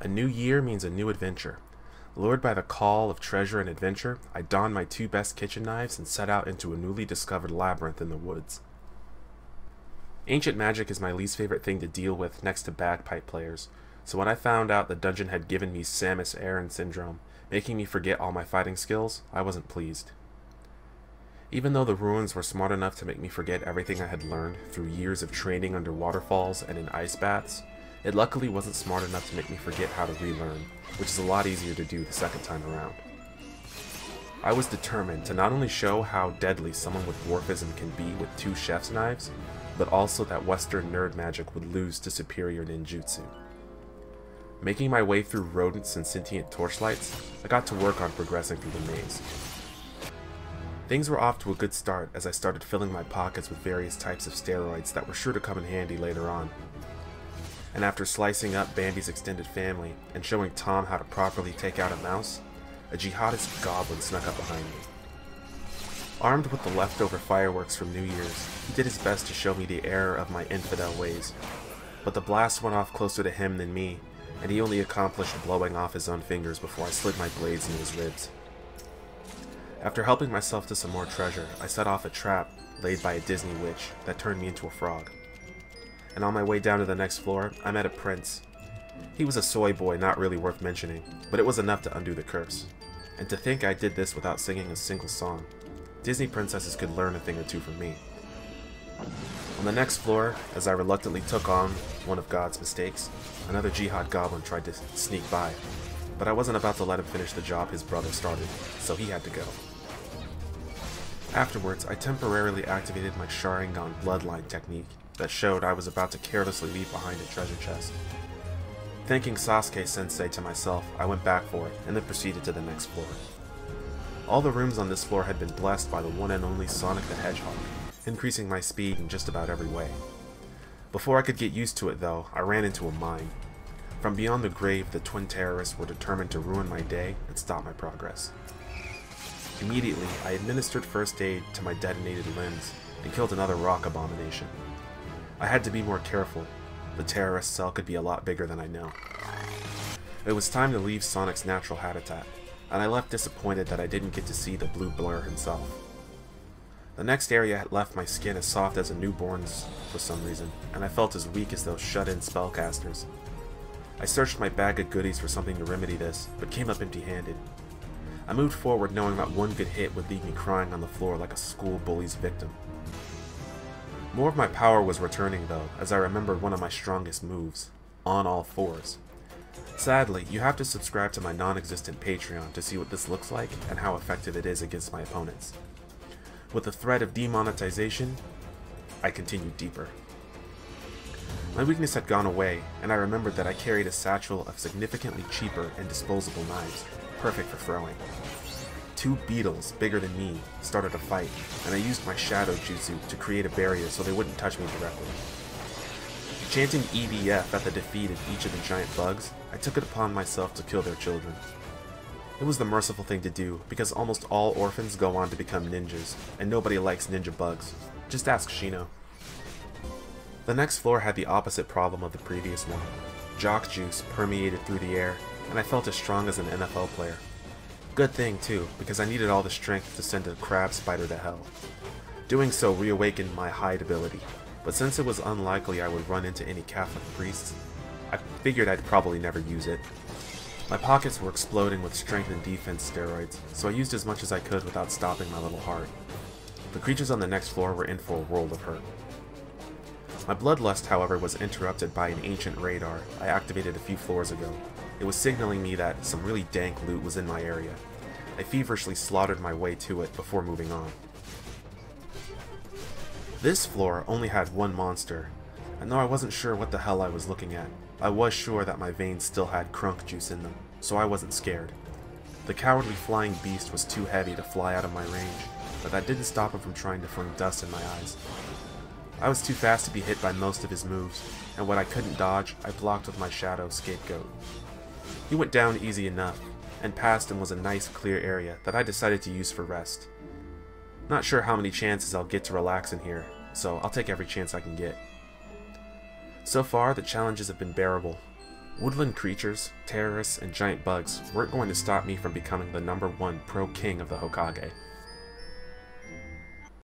A new year means a new adventure. Lured by the call of treasure and adventure, I donned my 2 best kitchen knives and set out into a newly discovered labyrinth in the woods. Ancient magic is my least favorite thing to deal with next to bagpipe players, so when I found out the dungeon had given me Samus Aran syndrome, making me forget all my fighting skills, I wasn't pleased. Even though the ruins were smart enough to make me forget everything I had learned through years of training under waterfalls and in ice baths, it luckily wasn't smart enough to make me forget how to relearn, which is a lot easier to do the second time around. I was determined to not only show how deadly someone with dwarfism can be with 2 chef's knives, but also that Western nerd magic would lose to superior ninjutsu. Making my way through rodents and sentient torchlights, I got to work on progressing through the maze. Things were off to a good start as I started filling my pockets with various types of steroids that were sure to come in handy later on. And after slicing up Bambi's extended family and showing Tom how to properly take out a mouse, a jihadist goblin snuck up behind me. Armed with the leftover fireworks from New Year's, he did his best to show me the error of my infidel ways, but the blast went off closer to him than me, and he only accomplished blowing off his own fingers before I slid my blades into his ribs. After helping myself to some more treasure, I set off a trap laid by a Disney witch that turned me into a frog. And on my way down to the next floor, I met a prince. He was a soy boy not really worth mentioning, but it was enough to undo the curse. And to think I did this without singing a single song. Disney princesses could learn a thing or two from me. On the next floor, as I reluctantly took on one of God's mistakes, another jihad goblin tried to sneak by, but I wasn't about to let him finish the job his brother started, so he had to go. Afterwards, I temporarily activated my Sharingan bloodline technique that showed I was about to carelessly leave behind a treasure chest. Thanking Sasuke-sensei to myself, I went back for it, and then proceeded to the next floor. All the rooms on this floor had been blessed by the one and only Sonic the Hedgehog, increasing my speed in just about every way. Before I could get used to it though, I ran into a mine. From beyond the grave, the twin terrorists were determined to ruin my day and stop my progress. Immediately, I administered first aid to my detonated limbs and killed another rock abomination. I had to be more careful. The terrorist cell could be a lot bigger than I know. It was time to leave Sonic's natural habitat, and I left disappointed that I didn't get to see the blue blur himself. The next area had left my skin as soft as a newborn's for some reason, and I felt as weak as those shut-in spellcasters. I searched my bag of goodies for something to remedy this, but came up empty-handed. I moved forward knowing that one good hit would leave me crying on the floor like a school bully's victim. More of my power was returning though, as I remembered one of my strongest moves, on all fours. Sadly, you have to subscribe to my non-existent Patreon to see what this looks like and how effective it is against my opponents. With the threat of demonetization, I continued deeper. My weakness had gone away, and I remembered that I carried a satchel of significantly cheaper and disposable knives, perfect for throwing. 2 beetles, bigger than me, started a fight, and I used my shadow jutsu to create a barrier so they wouldn't touch me directly. Chanting EDF at the defeat of each of the giant bugs, I took it upon myself to kill their children. It was the merciful thing to do, because almost all orphans go on to become ninjas, and nobody likes ninja bugs. Just ask Shino. The next floor had the opposite problem of the previous one. Jock juice permeated through the air, and I felt as strong as an NFL player. Good thing too, because I needed all the strength to send a crab spider to hell. Doing so reawakened my hide ability, but since it was unlikely I would run into any Catholic priests, I figured I'd probably never use it. My pockets were exploding with strength and defense steroids, so I used as much as I could without stopping my little heart. The creatures on the next floor were in for a world of hurt. My bloodlust, however, was interrupted by an ancient radar I activated a few floors ago. It was signaling me that some really dank loot was in my area. I feverishly slaughtered my way to it before moving on. This floor only had one monster, and though I wasn't sure what the hell I was looking at, I was sure that my veins still had crunk juice in them, so I wasn't scared. The cowardly flying beast was too heavy to fly out of my range, but that didn't stop him from trying to fling dust in my eyes. I was too fast to be hit by most of his moves, and what I couldn't dodge, I blocked with my shadow scapegoat. He went down easy enough, and past him was a nice clear area that I decided to use for rest. Not sure how many chances I'll get to relax in here, so I'll take every chance I can get. So far, the challenges have been bearable. Woodland creatures, terrorists, and giant bugs weren't going to stop me from becoming the #1 pro king of the Hokage.